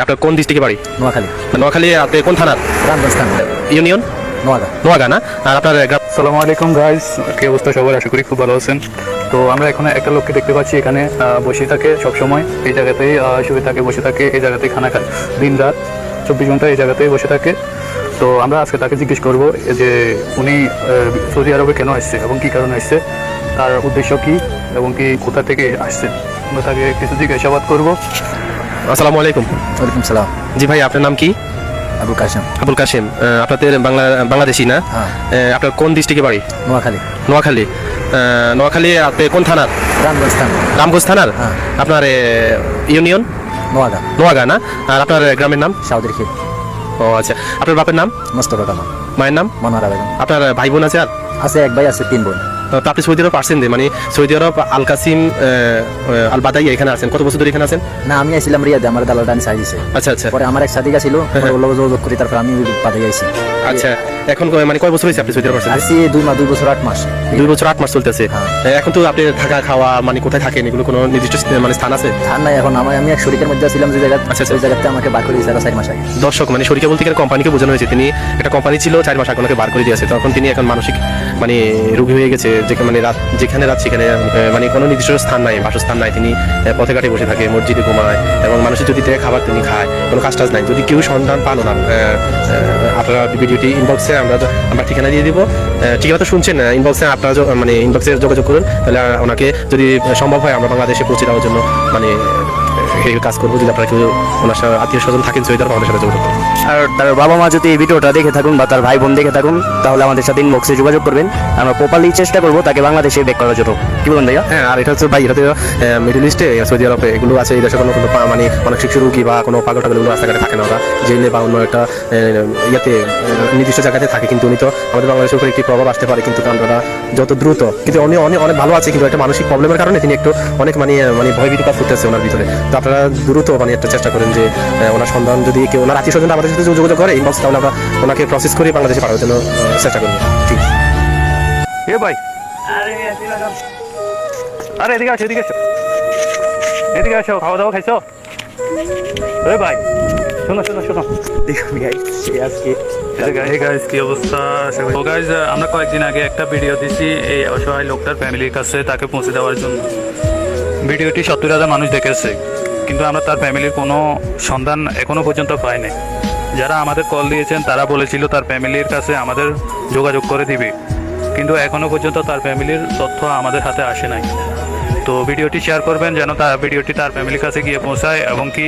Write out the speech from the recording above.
আপনার কোন ডিস্ট্রিক্টে বাড়ি? নোয়াখালী। নোয়াখালী আপনি কোন থানার? রামগঞ্জ থানা। ইউনিয়ন? নোয়াগা। নোয়াগা না? আর আপনার গ্রাম? আসসালামু আলাইকুম গাইস, কি অবস্থা সবার? আশা করি খুব ভালো আছেন। তো আমরা এখানে একটা লোককে দেখতে পাচ্ছি, এখানে বসে থাকে সবসময়, এই জায়গাতেই শুয়ে থাকে, বসে থাকে, এই জায়গাতেই খানা খায়, দিন রাত 24 ঘন্টা এই জায়গাতেই বসে থাকে। তো আমরা আজকে তাকে জিজ্ঞেস করব যে উনি সৌদি আরবে কেন আসছে এবং কী কারণে আসছে, তার উদ্দেশ্য কী এবং কি কোথা থেকে আসছে। আমরা তাকে কিছু জিজ্ঞাসাবাদ করবো। আসসালামু আলাইকুম। ওয়ালাইকুম সালাম। জি ভাই, আপনার নাম কি? আবুল কাশেম। আবুল কাশেম। আপনাদের বাংলাদেশি না? হ্যাঁ। আপনার কোন ডিস্ট্রিক্টে বাড়ি? নোয়াখালী। নোয়াখালী। নোয়াখালী আপনি কোন থানার? রামগঞ্জ থানা। রামগঞ্জ থানার? হ্যাঁ। আপনার ইউনিয়ন? নোয়াগা। নোয়াগা না? আর আপনার গ্রামের নাম? সাউদের খিল। ও আচ্ছা, আপনার বাপের নাম? মোস্তফা কামাল। মায়ের নাম? মনোহরা বেগম। আপনার ভাই বোন আছে আর? আছে, এক ভাই আছে, 3 বোন। তো আপনি সৌদি আরব আসছেন যে, মানে সৌদি আরব আল কাসিম আল বাদাই এখানে আছেন, কত বছর ধরে এখানে আছেন? না, আমি আইছিলাম রিয়াদে, আমার দালালটা আমি চাই দিছে। আচ্ছা আচ্ছা পরে আমার এক সাথীকা ছিল, ওগুলো যোগাযোগ করি, তারপর আমি বাদে আইছি। আচ্ছা। এখন মানে কয় বছর হয়েছে আপনি সৌদি আরব আসছেন? আসছি 2 বছর 8 মাস। 2 বছর 8 মাস চলতেছে। হ্যাঁ। এখন তো আপনি থাকা খাওয়া মানে কোথায় থাকেন, এগুলো কোনো নির্দিষ্ট মানে স্থান আছে? আর নাই, এখন আমি এক শরীরের মধ্যে ছিলাম যে জায়গা, আচ্ছা, আচ্ছা। ওই জায়গাতে আমাকে বার করে দিয়েছে 4 মাস আগে। দর্শক, মানে শরীরে বলতে গেলে কোম্পানিকে বোঝানো হয়েছে, তিনি একটা কোম্পানি ছিল 4 মাস আগে ওনাকে বার করে দিয়েছে, তখন তিনি এখন মানসিক মানে রোগী হয়ে গেছে, মানে যেখানে রাত সেখানে মানে কোনো নির্দিষ্ট স্থান নাই, বাসস্থান নাই, তিনি পথে ঘাটে বসে থাকে, মসজিদে ঘুমায় এবং মানুষের যদি দেয় খাবার তিনি খায়, কোনো কাজ টাজ নাই। যদি কেউ সন্ধান পান না, আপনারা ভিডিওটি ইনবক্সে আমরা ঠিকানা দিয়ে দিব, ঠিকানা তো শুনছেন, ইনবক্সে আপনারা মানে ইনবক্সে যোগাযোগ করুন, তাহলে ওনাকে যদি সম্ভব হয় আমরা বাংলাদেশে পৌঁছে দেওয়ার জন্য মানে এই কাজ করবো। যদি আপনারা কেউ ওনার সাথে আত্মীয় স্বজন থাকেন সৌদি আরবে, আমাদের সাথে যোগাযোগ করুন। আর তার বাবা মা যদি এই ভিডিওটা দেখে থাকুন বা তার ভাই বোন দেখে থাকুন, তাহলে আমাদের সাথে ইনবক্সে যোগাযোগ করবেন, আমরা প্রপারলি চেষ্টা করবো তাকে বাংলাদেশে ব্যাক করার জন্য। কি বলেন ভাইয়া? হ্যাঁ, আর এটা হচ্ছে ভাই, এটাতে মিডল ইস্টে সৌদি আরবে এগুলো আছে, এই দেশে কোনো মানে অনেক শিশু রুগী বা কোনো পাগল টাগলগুলো রাস্তাঘাটে থাকে না, ওরা জেলে বা অন্য একটা ইয়েতে নির্দিষ্ট জায়গাতে থাকে, কিন্তু উনি তো আমাদের বাংলাদেশের উপর একটি প্রভাব আসতে পারে, কিন্তু আমরা যত দ্রুত, কিন্তু উনি অনেক অনেক ভালো আছে, কিন্তু একটা মানসিক প্রবলেমের কারণে তিনি একটু অনেক মানে ভয়ভীতি কাজ করতেছে ওনার ভিতরে। তো আপনারা দ্রুত মানে একটা চেষ্টা করেন যে ওনার সন্ধান যদি কেউ ওনার আত্মীয় স্বজন আমাদের সাথে যোগাযোগ করে ইনবক্স, তাহলে আমরা ওনাকে প্রসেস করে বাংলাদেশে পাঠানোর জন্য চেষ্টা করবো। ঠিক আছে। এ ভাই, আরে এদিকে আসো, এদিকে আসো, এদিকে আসো, খাওয়া দাওয়া খাইছো? এ ভাই, শোনো শোনো শোনো, কি অবস্থা? তো গাইজ, আমরা কয়েকদিন আগে একটা ভিডিও দিছি এই অসহায় লোকটার ফ্যামিলির কাছে, তাকে পৌঁছে দেওয়ার জন্য। ভিডিওটি 70,000 মানুষ দেখেছে, কিন্তু আমরা তার ফ্যামিলির কোনো সন্ধান এখনো পর্যন্ত পাইনি। যারা আমাদের কল দিয়েছেন তারা বলেছিল তার ফ্যামিলির কাছে আমাদের যোগাযোগ করে দিবে, কিন্তু এখনো পর্যন্ত তার ফ্যামিলির তথ্য আমাদের হাতে আসে নাই। তো ভিডিওটি শেয়ার করবেন যেন ভিডিওটি তার ফ্যামিলির কাছে গিয়ে পৌঁছায়, এবং কি